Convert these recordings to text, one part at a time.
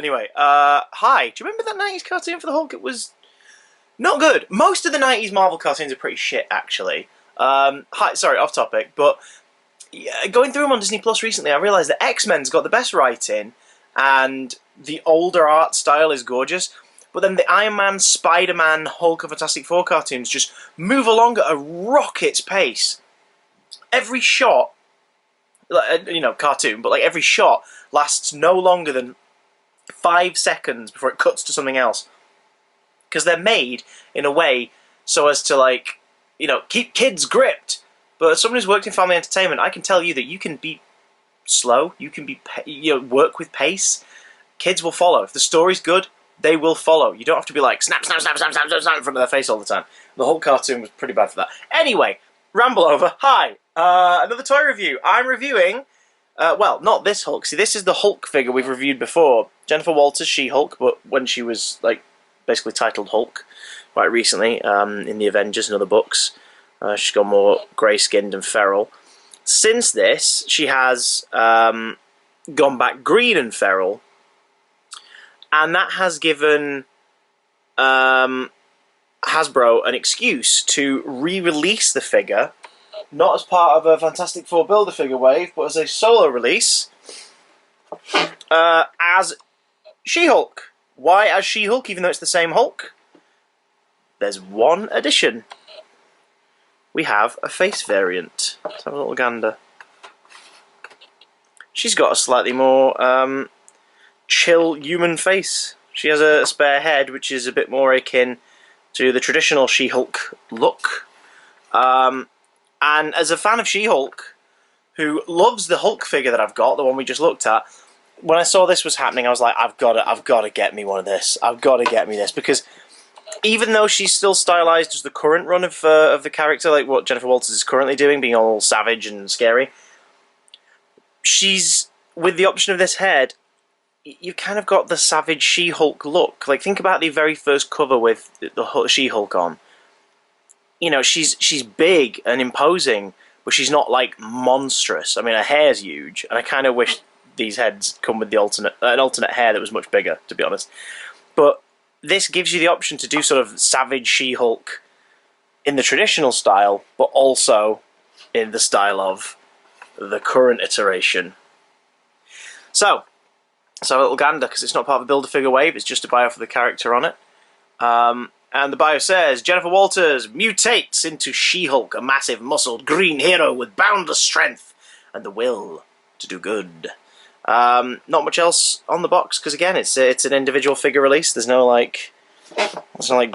Anyway, hi. Do you remember that 90s cartoon for the Hulk? It was not good. Most of the 90s Marvel cartoons are pretty shit, actually. Hi, sorry, off topic, but going through them on Disney Plus recently, I realised that X-Men's got the best writing, and the older art style is gorgeous. But then the Iron Man, Spider-Man, Hulk, and Fantastic Four cartoons just move along at a rocket's pace. Every shot, you know, cartoon, but like every shot lasts no longer than 5 seconds before it cuts to something else. Because they're made in a way so as to, like, you know, keep kids gripped. But as someone who's worked in family entertainment, I can tell you that you can be slow, you can be, work with pace. Kids will follow. If the story's good, they will follow. You don't have to be like, snap, snap, snap, snap, snap, snap, snap in front of their face all the time. The Hulk cartoon was pretty bad for that. Anyway, ramble over. Hi, another toy review. I'm reviewing, well, not this Hulk. See, this is the Hulk figure we've reviewed before. Jennifer Walters, She-Hulk, but when she was, like, basically titled Hulk quite recently, in the Avengers and other books. She's got more grey-skinned and feral. Since this, she has gone back green and feral, and that has given Hasbro an excuse to re-release the figure, not as part of a Fantastic Four Build-A-Figure wave, but as a solo release, as She-Hulk. Why as She-Hulk, even though it's the same Hulk? There's one addition. We have a face variant. Let's have a little gander. She's got a slightly more chill human face. She has a spare head, which is a bit more akin to the traditional She-Hulk look. And as a fan of She-Hulk, who loves the Hulk figure that I've got, the one we just looked at, when I saw this was happening, I was like, I've got to get me one of this. I've got to get me this, because even though she's still stylized as the current run of the character, like what Jennifer Walters is currently doing, being all savage and scary, she's, with the option of this head, you've kind of got the savage She-Hulk look. Like, think about the very first cover with the She-Hulk on. You know, she's big and imposing, but she's not, like, monstrous. I mean, her hair's huge, and I kind of wish these heads come with the an alternate hair that was much bigger, to be honest. But this gives you the option to do sort of savage She-Hulk in the traditional style, but also in the style of the current iteration. So a little gander, because it's not part of the Build-A-Figure wave, it's just a bio for the character on it. And the bio says, Jennifer Walters mutates into She-Hulk, a massive, muscled, green hero with boundless strength and the will to do good. Not much else on the box, because again, it's an individual figure release. There's no like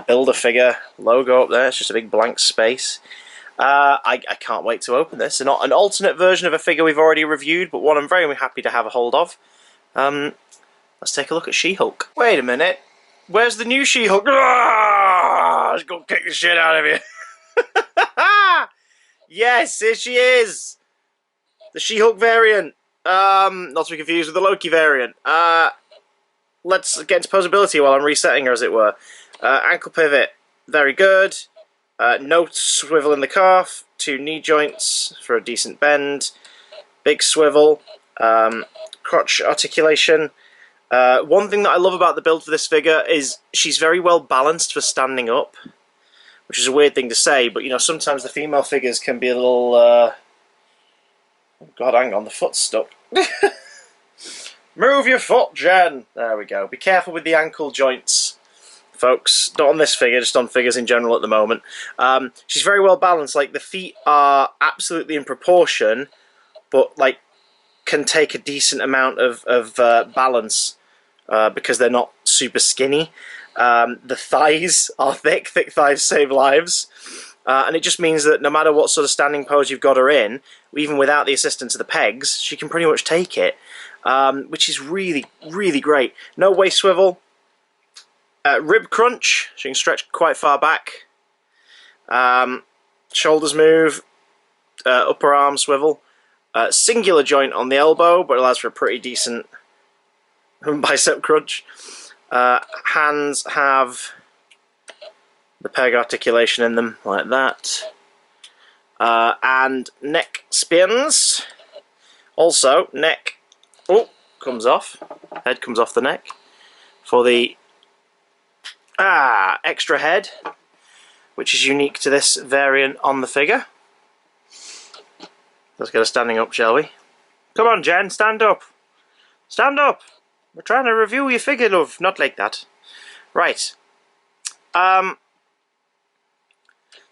Build-A-Figure logo up there. It's just a big blank space. I can't wait to open this. Not an alternate version of a figure we've already reviewed, but one I'm very happy to have a hold of. Let's take a look at She-Hulk. Wait a minute. Where's the new She-Hulk? Let's go kick the shit out of you. Yes, here she is. The She-Hulk variant. Not to be confused with the Loki variant. Let's get into posability while I'm resetting her, as it were. Ankle pivot, very good. No swivel in the calf. 2 knee joints for a decent bend. Big swivel. Crotch articulation. One thing that I love about the build for this figure is she's very well balanced for standing up, which is a weird thing to say, but you know, sometimes the female figures can be a little, oh God, hang on, the foot's stuck. Move your foot, Jen! There we go. Be careful with the ankle joints, folks. Not on this figure, just on figures in general at the moment. She's very well balanced. Like, the feet are absolutely in proportion, but, like, can take a decent amount of balance because they're not super skinny. The thighs are thick. Thick thighs save lives. And it just means that no matter what sort of standing pose you've got her in, even without the assistance of the pegs, she can pretty much take it, which is really, really great. No waist swivel. Rib crunch. She can stretch quite far back. Shoulders move. Upper arm swivel. Singular joint on the elbow, but allows for a pretty decent bicep crunch. Hands have the peg articulation in them, like that. And neck spins. Also, neck comes off. Head comes off the neck. for the extra head, which is unique to this variant on the figure. Let's get her standing up, shall we? Come on, Jen, stand up. Stand up. We're trying to review your figure, love. Not like that. Right.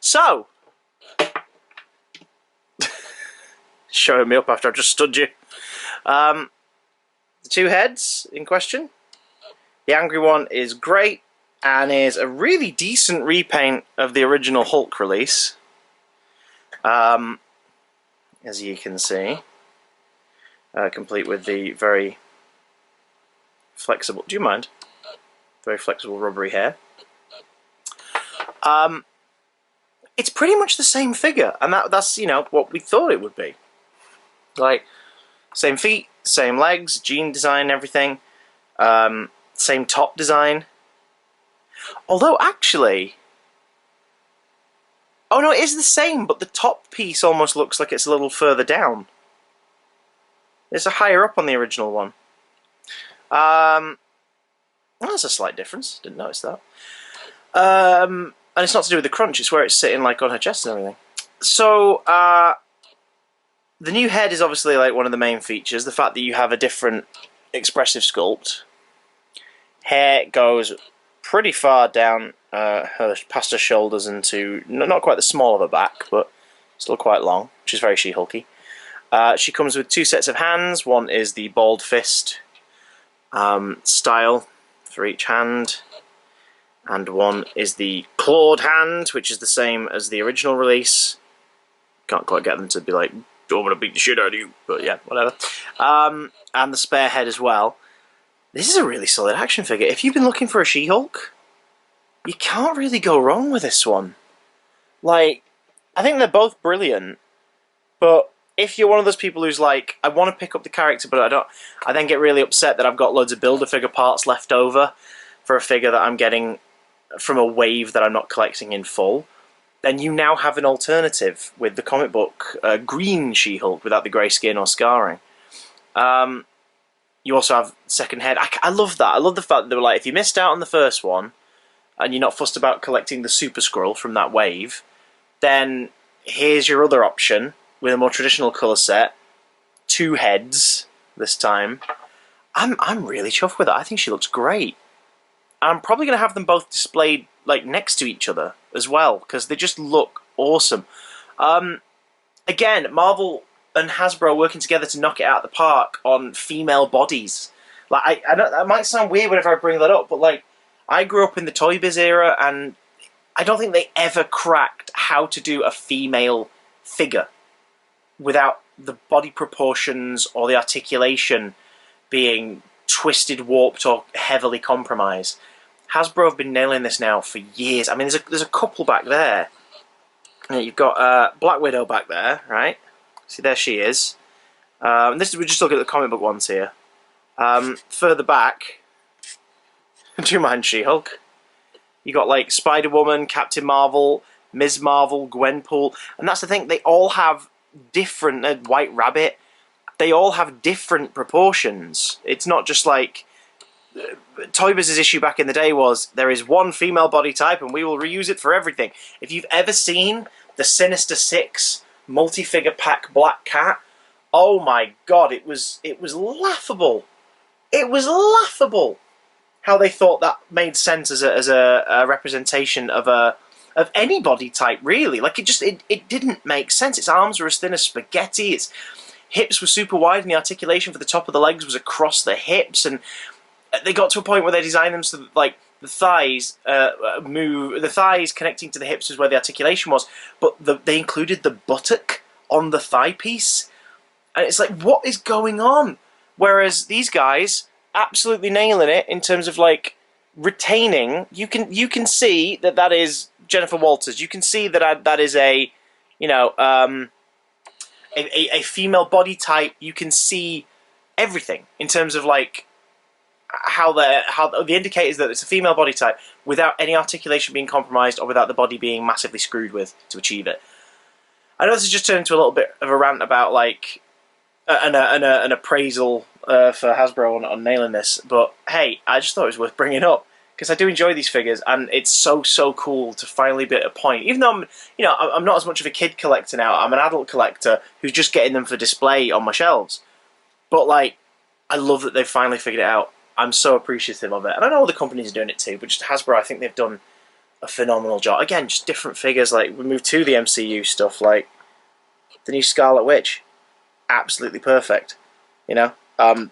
So. Showing me up after I've just stood you. The two heads in question. The angry one is great and is a really decent repaint of the original Hulk release. As you can see. Complete with the very flexible... Do you mind? Very flexible rubbery hair. It's pretty much the same figure, and that's, you know, what we thought it would be. Like, same feet, same legs, jean design, everything. Same top design. Although, actually... Oh no, it is the same, but the top piece almost looks like it's a little further down. It's a higher up on the original one. Well, that's a slight difference. Didn't notice that. And it's not to do with the crunch. It's where it's sitting, like, on her chest and everything. So, the new head is obviously, like, one of the main features. The fact that you have a different expressive sculpt. Hair goes pretty far down past her shoulders into not quite the small of her back, but still quite long, which is very She-Hulky. She comes with two sets of hands. One is the balled fist style for each hand, and one is the clawed hand, which is the same as the original release. Can't quite get them to be like, "I'm gonna beat the shit out of you," but yeah, whatever. And the spare head as well. This is a really solid action figure. If you've been looking for a She-Hulk, you can't really go wrong with this one. Like, I think they're both brilliant, but if you're one of those people who's like, I want to pick up the character, but I then get really upset that I've got loads of Build-A-Figure parts left over for a figure that I'm getting from a wave that I'm not collecting in full, then you now have an alternative with the comic book green She-Hulk without the grey skin or scarring. You also have second head. I love that. I love the fact that they were like, if you missed out on the first one, and you're not fussed about collecting the Super Skrull from that wave, then here's your other option with a more traditional colour set. Two heads this time. I'm really chuffed with it. I think she looks great. I'm probably going to have them both displayed like next to each other as well, because they just look awesome. Again, Marvel and Hasbro working together to knock it out of the park on female bodies. Like, I know that might sound weird whenever I bring that up, but like, I grew up in the Toy Biz era, and I don't think they ever cracked how to do a female figure without the body proportions or the articulation being twisted, warped, or heavily compromised. Hasbro have been nailing this now for years. I mean, there's a couple back there. You've got Black Widow back there, right? See, there she is. We're just looking at the comic book ones here. Further back, do you mind She-Hulk? You got like Spider-Woman, Captain Marvel, Ms. Marvel, Gwenpool, and that's the thing. They all have different. White Rabbit. They all have different proportions. It's not just like Toy Biz's issue back in the day was there is one female body type and we will reuse it for everything. If you've ever seen the Sinister Six multi-figure pack Black Cat, oh my god, it was laughable. It was laughable how they thought that made sense as a representation of any body type, really. Like, it didn't make sense. Its arms were as thin as spaghetti, its hips were super wide, and the articulation for the top of the legs was across the hips, and they got to a point where they designed them so that, like, the thighs the thighs connecting to the hips was where the articulation was, but they included the buttock on the thigh piece, and it's like, what is going on? Whereas these guys absolutely nailing it in terms of like retaining. You can see that is Jennifer Walters. You can see that is a, you know, a female body type. You can see everything in terms of like how the indicators that it's a female body type without any articulation being compromised or without the body being massively screwed with to achieve it. I know this has just turned into a little bit of a rant about like an appraisal for Hasbro on nailing this, but hey, I just thought it was worth bringing up because I do enjoy these figures, and it's so cool to finally be at a point. Even though I'm not as much of a kid collector now. I'm an adult collector who's just getting them for display on my shelves. But like, I love that they've finally figured it out. I'm so appreciative of it, and I know other companies are doing it too. But just Hasbro, I think they've done a phenomenal job. Again, just different figures. Like we move to the MCU stuff, like the new Scarlet Witch, absolutely perfect. Negasonic,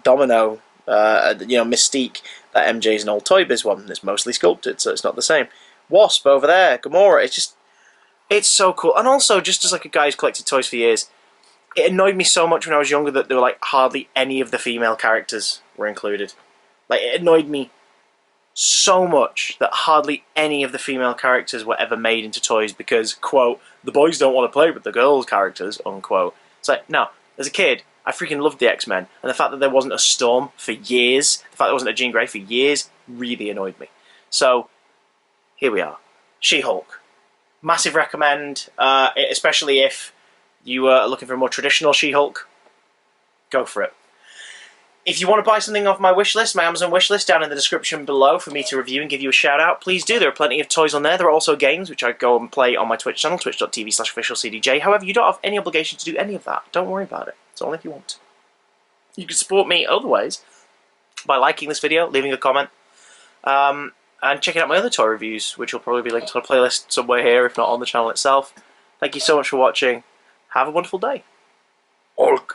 Domino, Mystique. That MJ's an old Toy Biz one. It's mostly sculpted, so it's not the same. Wasp over there, Gamora. It's so cool. And also, just as like a guy who's collected toys for years, it annoyed me so much when I was younger that there were like hardly any of the female characters were included. Like it annoyed me so much that hardly any of the female characters were ever made into toys because, quote, the boys don't want to play with the girls' characters, unquote. It's like, no, as a kid, I freaking loved the X-Men, and the fact that there wasn't a Storm for years, the fact that there wasn't a Jean Grey for years, really annoyed me. So, here we are. She-Hulk. Massive recommend, especially if you are looking for a more traditional She-Hulk. Go for it. If you want to buy something off my wish list, my Amazon wish list, down in the description below for me to review and give you a shout out, please do. There are plenty of toys on there. There are also games, which I go and play on my Twitch channel, twitch.tv/officialcdj. However, you don't have any obligation to do any of that. Don't worry about it. It's only if you want. You can support me otherwise by liking this video, leaving a comment, and checking out my other toy reviews, which will probably be linked on a playlist somewhere here, if not on the channel itself. Thank you so much for watching. Have a wonderful day. Hulk.